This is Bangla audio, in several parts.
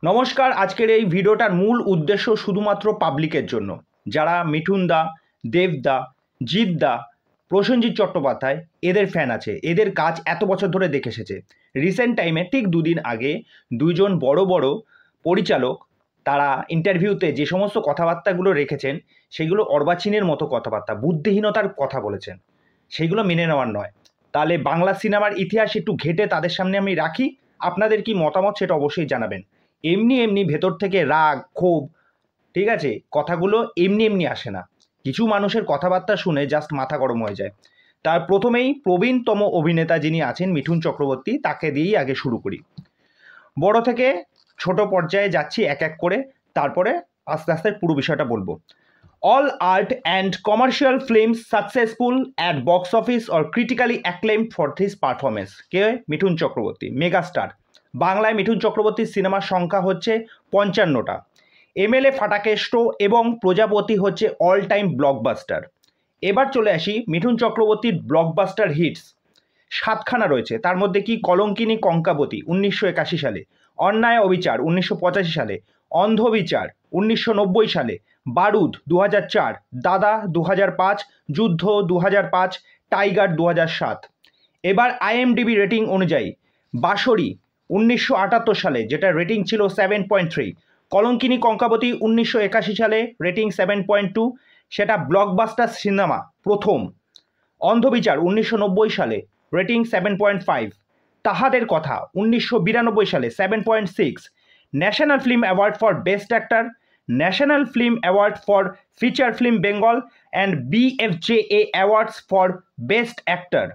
নমস্কার। আজকের এই ভিডিওটার মূল উদ্দেশ্য শুধুমাত্র পাবলিকের জন্য, যারা মিঠুন দা, দেব দা, জিৎ দা, প্রসেনজিৎ চট্টোপাধ্যায় এদের ফ্যান আছে, এদের কাজ এত বছর ধরে দেখে এসেছে। রিসেন্ট টাইমে ঠিক দুদিন আগে দুইজন বড় বড় পরিচালক তারা ইন্টারভিউতে যে সমস্ত কথাবার্তাগুলো রেখেছেন সেগুলো অর্বাচীনের মতো কথাবার্তা, বুদ্ধিহীনতার কথা বলেছেন, সেগুলো মেনে নেওয়ার নয়। তাহলে বাংলা সিনেমার ইতিহাস একটু ঘেটে তাদের সামনে আমি রাখি, আপনাদের কি মতামত সেটা অবশ্যই জানাবেন। এমনি এমনি ভেতর থেকে রাগ ক্ষোভ, ঠিক আছে, কথাগুলো এমনি এমনি আসে না। কিছু মানুষের কথাবার্তা শুনে জাস্ট মাথা গরম হয়ে যায়। তার প্রথমেই প্রবীণতম অভিনেতা যিনি আছেন মিঠুন চক্রবর্তী, তাকে দিয়েই আগে শুরু করি। বড় থেকে ছোট পর্যায়ে যাচ্ছি এক এক করে, তারপরে আস্তে আস্তে পুরো বিষয়টা বলবো। All art and commercial films successful at box office or critically acclaimed for his performance. K? Mithun Chakraborty, megastar. বাংলায় মিঠুন চক্রবর্তীর সিনেমার সংখ্যা হচ্ছে 55টা। এমএলএ ফাটাকেষ্ট এবং প্রজাপতি হচ্ছে অল টাইম ব্লকবাস্টার। এবার চলে আসি মিঠুন চক্রবর্তীর ব্লকবাস্টার হিটস 7খানা রয়েছে। তার মধ্যে কি? কলঙ্কিনী কঙ্কাবতী 1981 সালে, অন্যায় অবিচার 1985 সালে, অন্ধবিচার 1990 সালে, বারুদ 2004, দাদা 2005, যুদ্ধ 2005, টাইগার 2007। এবার আইএমডিবি রেটিং অনুযায়ী বাঁশরি 1978 সালে, যেটা রেটিং ছিল 7.3, কলঙ্কিনী কঙ্কাবতী 1981 সালে, রেটিং 7.2, সেটা ব্লকবাস্টার সিনেমা প্রথম। অন্ধবিচার 1990 সালে, রেটিং 7.5, তাহাদের কথা 1992 সালে 7.6, national film award for best actor, national film award for feature film Bengal and BFJA awards for best actor.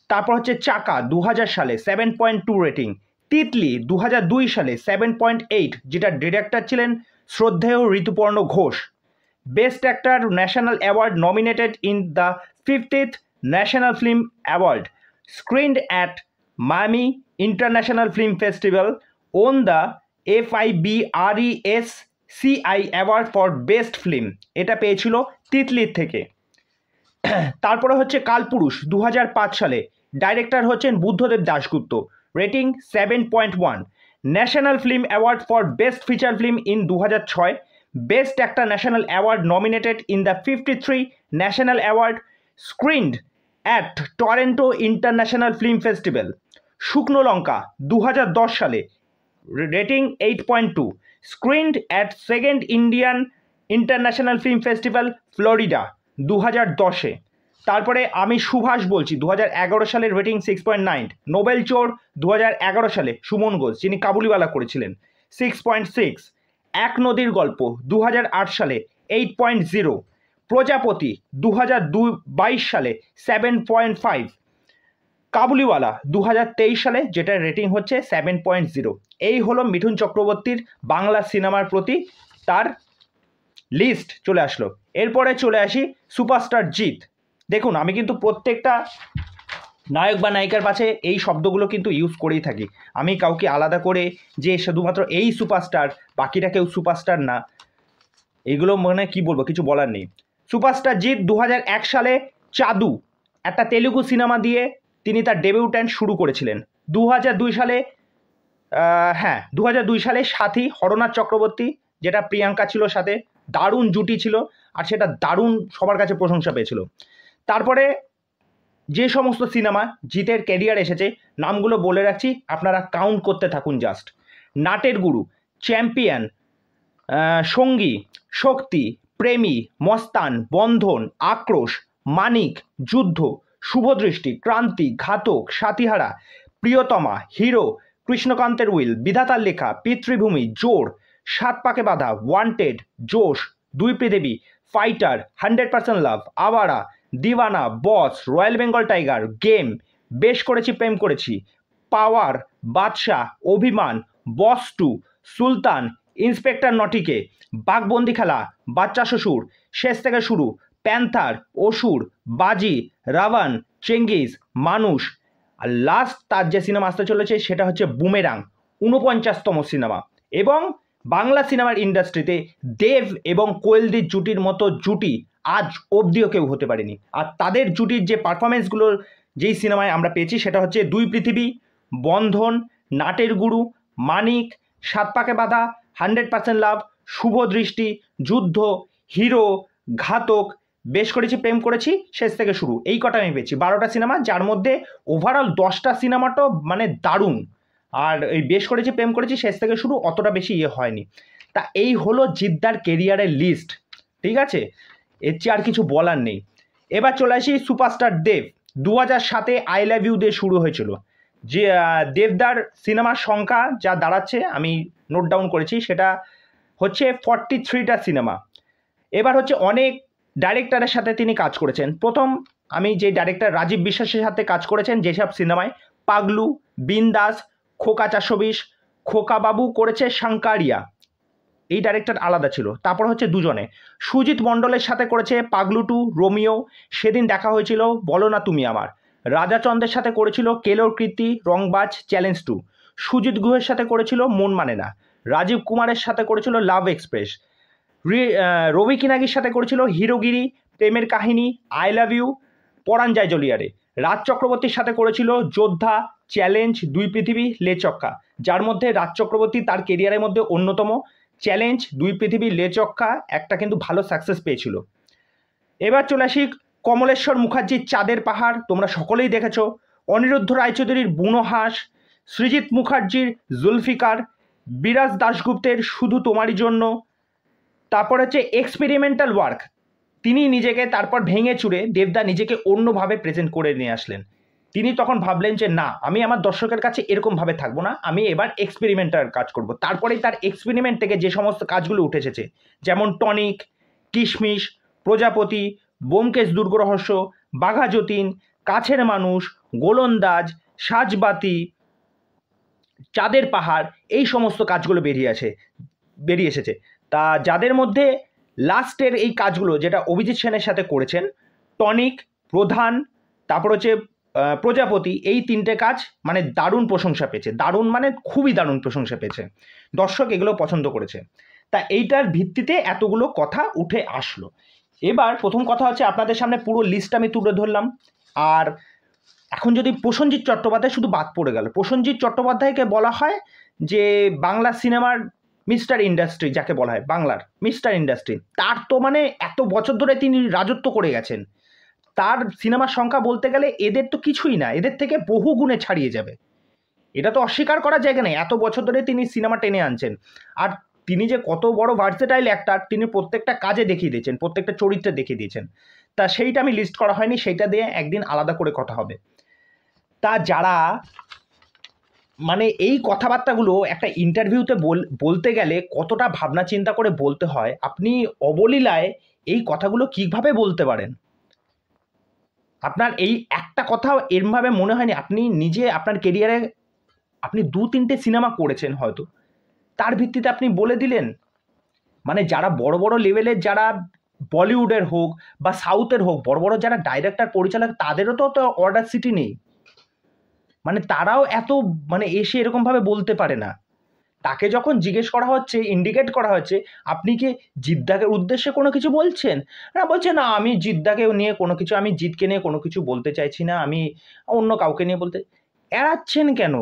তারপর হচ্ছে চাকা 2000 সালে 7.2 রেটিং, তিতলি 2002 সালে 7.8, যেটা ডিরেক্টর ছিলেন শ্রদ্ধেয় Rituparno Ghosh. Best actor national award nominated in the 50th national film award, screened at Miami international film festival, won the FIBRESCI award for best film, এটা পেয়েছিল তিতলির থেকে। তারপরে হচ্ছে কালপুরুষ 2005 সালে, ডাইরেক্টর হচ্ছেন Buddhadeb Dasgupta, rating 7.1, national film award for best feature film in 2006, best actor national award nominated in the 53 national award, screened at Toronto international film festival. Shukno Lanka 2010 সালে, rating 8.2, screened at second Indian international film festival, Florida 2010-এ। তারপরে আমি সুভাষ বলছি 2011 সালে, রেটিং 6.9, নোবেল চোর 2011 সালে, সুমন ঘোষ যিনি কাবুলিওয়ালা করেছিলেন, 6.6, এক নদীর গল্প 2008 সালে, 8.0, প্রজাপতি 2022 সালে 7.5, কাবুলিওয়ালা 2023 সালে, যেটা রেটিং হচ্ছে 7.0। এই হলো মিঠুন চক্রবর্তীর বাংলা সিনেমার প্রতি তার লিস্ট চলে আসলো। এরপরে চলে আসি সুপারস্টার জিৎ। দেখুন, আমি কিন্তু প্রত্যেকটা নায়ক বা নায়িকার পাশে এই শব্দগুলো কিন্তু ইউজ করেই থাকি। আমি কাউকে আলাদা করে যে শুধুমাত্র এই সুপারস্টার, বাকিটা কেউ সুপারস্টার না, এগুলো মানে কি বলবো, কিছু বলার নেই। সুপারস্টার জিৎ 2001 সালে চাদু, একটা তেলুগু সিনেমা দিয়ে তিনি তার ডেবিউট্যান্ট শুরু করেছিলেন। 2002 সালে 2002 সালে সাথী, হরনাথ চক্রবর্তী, যেটা প্রিয়াঙ্কা ছিল সাথে, দারুণ জুটি ছিল আর সেটা দারুণ সবার কাছে প্রশংসা পেয়েছিল। তারপরে যে সমস্ত সিনেমা জিতের ক্যারিয়ার এসেছে নামগুলো বলে রাখছি, আপনারা কাউন্ট করতে থাকুন জাস্ট। নাটের গুরু, চ্যাম্পিয়ন, সঙ্গী, শক্তি, প্রেমী, মস্তান, বন্ধন, আক্রোশ, মানিক, যুদ্ধ, শুভদৃষ্টি, ক্রান্তি, ঘাতক, সাথীহারা, প্রিয়তমা, হিরো, কৃষ্ণকান্তের উইল, বিধাতার লেখা, পিতৃভূমি, জোর, সাত পাকে বাঁধা, ওয়ান্টেড, জোশ, দুই পৃথিবী, ফাইটার, 100% লাভ, আওয়ারা, দিওয়ানা, বস, রয়্যাল বেঙ্গল টাইগার, গেম, বেশ করেছি প্রেম করেছি, পাওয়ার, বাদশাহ, অভিমান, বস 2, সুলতান, ইন্সপেক্টর নটিকে, বাঘবন্দি খেলা, বাচ্চা শ্বশুর, শেষ থেকে শুরু, প্যান্থার, অসুর, বাজি, রাবণ, চেঙ্গিজ, মানুষ, আর লাস্ট তার যে সিনেমা আসতে চলেছে সেটা হচ্ছে বুমেরাং, 49তম সিনেমা। এবং বাংলা সিনেমার ইন্ডাস্ট্রিতে দেব এবং কোয়েলদির জুটির মতো জুটি আজ অবধিও কেউ হতে পারেনি। আর তাদের জুটির যে পারফরমেন্সগুলো যেই সিনেমায় আমরা পেয়েছি সেটা হচ্ছে দুই পৃথিবী, বন্ধন, নাটের গুরু, মানিক, সাত পাকে বাঁধা, 100% লাভ, শুভ দৃষ্টি, যুদ্ধ, হিরো, ঘাতক, বেশ করেছি, প্রেম করেছি, শেষ থেকে শুরু, এই কটা আমি পেয়েছি। 12টা সিনেমা, যার মধ্যে ওভারঅল 10টা সিনেমাটাও মানে দারুণ। আর এই বেশ করেছি, প্রেম করেছি, শেষ থেকে শুরু অতটা বেশি হয়নি। তা এই হলো জিদ্দার কেরিয়ারের লিস্ট, ঠিক আছে? এর চেয়ে আর কিছু বলার নেই। এবার চলে আসি সুপারস্টার দেব। 2007-এ আই লাভ ইউ দিয়ে শুরু হয়েছিল। যে দেবদার সিনেমার সংখ্যা যা দাঁড়াচ্ছে, আমি নোট ডাউন করেছি, সেটা হচ্ছে 43টা সিনেমা। এবার হচ্ছে অনেক ডাইরেক্টরের সাথে তিনি কাজ করেছেন। প্রথম আমি যে ডাইরেক্টর রাজীব বিশ্বাসের সাথে কাজ করেছেন যেসব সিনেমায়, পাগলু, বিন্দাস, খোকা 420, খোকা বাবু করেছে শঙ্কারিয়া, এই ডাইরেক্টর আলাদা ছিল। তারপর হচ্ছে দুজনে সুজিত মণ্ডলের সাথে করেছে পাগলু 2, রোমিও, সেদিন দেখা হয়েছিল, বলো না তুমি আমার। রাজা চন্দের সাথে করেছিল কেলোর কীর্তি, রংবাজ, চ্যালেঞ্জ 2। সুজিত গুহের সাথে করেছিল মন মানে না। রাজীব কুমারের সাথে করেছিল লাভ এক্সপ্রেস। রবি কিনাগির সাথে করেছিল হিরোগিরি, প্রেমের কাহিনী, আই লাভ ইউ, পরাণ যায় জলিয়ারে। রাজ চক্রবর্তীর সাথে করেছিল যোদ্ধা, চ্যালেঞ্জ, দুই পৃথিবী, লেচক্কা, যার মধ্যে রাজ চক্রবর্তী তার কেরিয়ারের মধ্যে অন্যতম। চ্যালেঞ্জ, দুই পৃথিবী, লেচক্কা একটা কিন্তু ভালো সাকসেস পেয়েছিল। এবার চলে আসি কমলেশ্বর মুখার্জির চাঁদের পাহাড়, তোমরা সকলেই দেখেছ। অনিরুদ্ধ রায়চৌধুরীর বুনো হাঁস, সৃজিত মুখার্জির জুলফিকার, বিরাজ দাশগুপ্তের শুধু তোমারই জন্য। তারপর হচ্ছে এক্সপেরিমেন্টাল ওয়ার্ক, তিনি নিজেকে তারপর ভেঙে চুরে দেবদা নিজেকে অন্যভাবে প্রেজেন্ট করে নিয়ে আসলেন। তিনি তখন ভাবলেন যে না, আমি আমার দর্শকের কাছে এরকমভাবে থাকবো না, আমি এবার এক্সপেরিমেন্টাল কাজ করব। তারপরেই তার এক্সপেরিমেন্ট থেকে যে সমস্ত কাজগুলো উঠে এসেছে, যেমন টনিক, কিশমিশ, প্রজাপতি, ব্যোমকেশ দুর্গরহস্য, বাঘা যতীন, কাছের মানুষ, গোলন্দাজ, সাজবাতি, চাঁদের পাহাড়, এই সমস্ত কাজগুলো বেরিয়ে এসেছে। তা যাদের মধ্যে লাস্টের এই কাজগুলো যেটা অভিজিৎ সেনের সাথে করেছেন, টনিক, প্রধান, তারপর হচ্ছে প্রজাপতি, এই তিনটে কাজ মানে দারুণ প্রশংসা পেয়েছে, দারুণ মানে খুবই দারুণ প্রশংসা পেয়েছে, দর্শক এগুলো পছন্দ করেছে। তা এইটার ভিত্তিতে এতগুলো কথা উঠে আসলো। এবার প্রথম কথা হচ্ছে আপনাদের সামনে পুরো লিস্ট আমি তুলে ধরলাম। আর এখন যদি প্রসেনজিৎ চট্টোপাধ্যায় শুধু বাদ পড়ে গেল, প্রসেনজিৎ চট্টোপাধ্যায়কে বলা হয় যে বাংলা সিনেমার মিস্টার ইন্ডাস্ট্রি, যাকে বলা হয় বাংলার মিস্টার ইন্ডাস্ট্রি, তার তো মানে এত বছর ধরে তিনি রাজত্ব করে গেছেন, তার সিনেমার সংখ্যা বলতে গেলে এদের তো কিছুই না, এদের থেকে বহু গুণে ছাড়িয়ে যাবে, এটা তো অস্বীকার করার জায়গা নেই। এত বছর ধরে তিনি সিনেমা টেনে আনছেন, আর তিনি যে কত বড় ভার্সেটাইল অ্যাক্টর, তিনি প্রত্যেকটা কাজে দেখিয়ে দিয়েছেন, প্রত্যেকটা চরিত্রে দেখিয়ে দিয়েছেন। তা সেইটা আমি লিস্ট করা হয়নি, সেইটা দিয়ে একদিন আলাদা করে কথা হবে। তা যারা মানে এই কথাবার্তাগুলো একটা ইন্টারভিউতে বলতে গেলে কতটা ভাবনা চিন্তা করে বলতে হয়, আপনি অবলীলায় এই কথাগুলো কীভাবে বলতে পারেন? আপনার এই একটা কথাও এরমভাবে মনে হয়নি? আপনি নিজে আপনার কেরিয়ারে আপনি 2-3টে সিনেমা করেছেন হয়তো, তার ভিত্তিতে আপনি বলে দিলেন। মানে যারা বড় বড় লেভেলের, যারা বলিউডের হোক বা সাউথের হোক, বড় বড় যারা ডাইরেক্টর পরিচালক, তাদেরও তো অর্ডার সিটি নেই, মানে তারাও এত মানে এসে এরকমভাবে বলতে পারে না। তাকে যখন জিজ্ঞেস করা হচ্ছে, ইন্ডিকেট করা হচ্ছে আপনি কি জিদ্দাকে উদ্দেশ্যে কোনো কিছু বলছেন, না বলছে না আমি জিদ্দাকে নিয়ে কোনো কিছু, আমি জিতকে নিয়ে কোনো কিছু বলতে চাইছি না, আমি অন্য কাউকে নিয়ে বলতে। এড়াচ্ছেন কেন?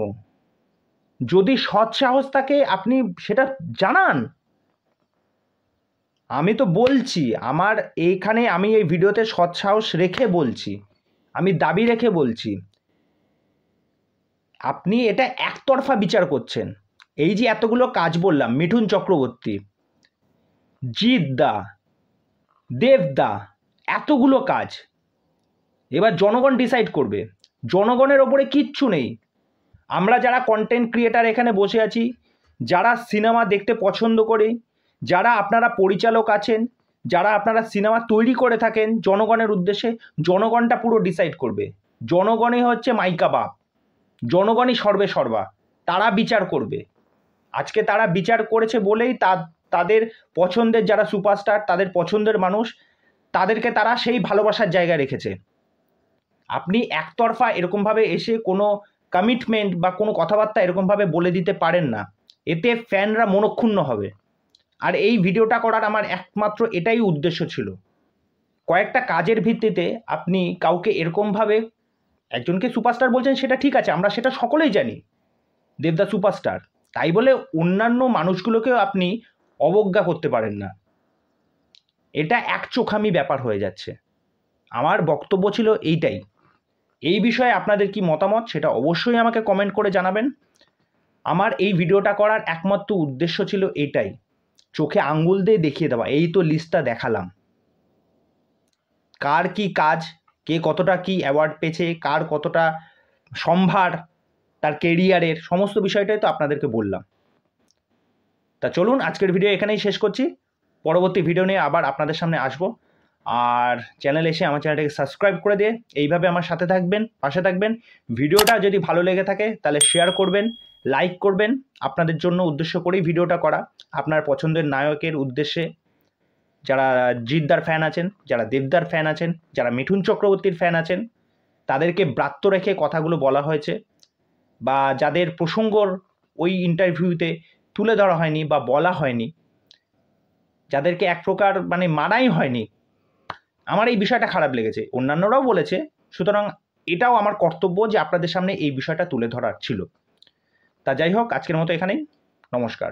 যদি সৎ সাহস থাকে আপনি সেটা জানান। আমি তো বলছি, আমার এইখানে আমি এই ভিডিওতে সৎ সাহস রেখে বলছি, আমি দাবি রেখে বলছি, আপনি এটা একতরফা বিচার করছেন। এই যে এতগুলো কাজ বললাম, মিঠুন চক্রবর্তী, জিদ্দা, দেবদা, এতগুলো কাজ, এবার জনগণ ডিসাইড করবে। জনগণের ওপরে কিচ্ছু নেই। আমরা যারা কন্টেন্ট ক্রিয়েটার এখানে বসে আছি, যারা সিনেমা দেখতে পছন্দ করি, যারা আপনারা পরিচালক আছেন, যারা আপনারা সিনেমা তৈরি করে থাকেন জনগণের উদ্দেশ্যে, জনগণটা পুরো ডিসাইড করবে। জনগণই হচ্ছে মাইকা বাপ, জনগণই সর্বে সর্বা, তারা বিচার করবে। আজকে তারা বিচার করেছে বলেই তাদের পছন্দের যারা সুপারস্টার, তাদের পছন্দের মানুষ, তাদেরকে তারা সেই ভালোবাসার জায়গায় রেখেছে। আপনি একতরফা এরকমভাবে এসে কোনো কমিটমেন্ট বা কোনো কথাবার্তা এরকমভাবে বলে দিতে পারেন না, এতে ফ্যানরা মনক্ষুণ্ণ হবে। আর এই ভিডিওটা করার আমার একমাত্র এটাই উদ্দেশ্য ছিল। কয়েকটা কাজের ভিত্তিতে আপনি কাউকে এরকমভাবে, একজনকে সুপারস্টার বলছেন সেটা ঠিক আছে, আমরা সেটা সকলেই জানি, দেবদা সুপারস্টার, তাই বলে অন্যান্য মানুষগুলোকেও আপনি অবজ্ঞা করতে পারেন না। এটা একচোখামি ব্যাপার হয়ে যাচ্ছে। আমার বক্তব্য ছিল এইটাই। এই বিষয়ে আপনাদের কি মতামত সেটা অবশ্যই আমাকে কমেন্ট করে জানাবেন। আমার এই ভিডিওটা করার একমাত্র উদ্দেশ্য ছিল এটাই, চোখে আঙ্গুল দিয়ে দেখিয়ে দেওয়া। এই তো লিস্টটা দেখালাম, কার কি কাজ, কে কতটা কি অ্যাওয়ার্ড পেয়েছে, কার কতটা সম্ভার তার কেরিয়ারের, সমস্ত বিষয়টাই তো আপনাদেরকে বললাম। তা চলুন আজকের ভিডিও এখানেই শেষ করছি। পরবর্তী ভিডিও নিয়ে আবার আপনাদের সামনে আসবো। আর চ্যানেলে এসে আমার চ্যানেলটাকে সাবস্ক্রাইব করে দিয়ে এইভাবে আমার সাথে থাকবেন, পাশে থাকবেন। ভিডিওটা যদি ভালো লেগে থাকে তাহলে শেয়ার করবেন, লাইক করবেন। আপনাদের জন্য উদ্দেশ্য করেই ভিডিওটা করা, আপনার পছন্দের নায়কের উদ্দেশ্যে। যারা জিদ্দার ফ্যান আছেন, যারা দেবদার ফ্যান আছেন, যারা মিঠুন চক্রবর্তীর ফ্যান আছেন, তাদেরকে ব্রাত্য রেখে কথাগুলো বলা হয়েছে, বা যাদের প্রসঙ্গর ওই ইন্টারভিউতে তুলে ধরা হয়নি বা বলা হয়নি, যাদেরকে এক প্রকার মানে মানাই হয়নি, আমার এই বিষয়টা খারাপ লেগেছে। অন্যান্যরাও বলেছে, সুতরাং এটাও আমার কর্তব্য যে আপনাদের সামনে এই বিষয়টা তুলে ধরার ছিল। তা যাই হোক, আজকের মতো এখানেই। নমস্কার।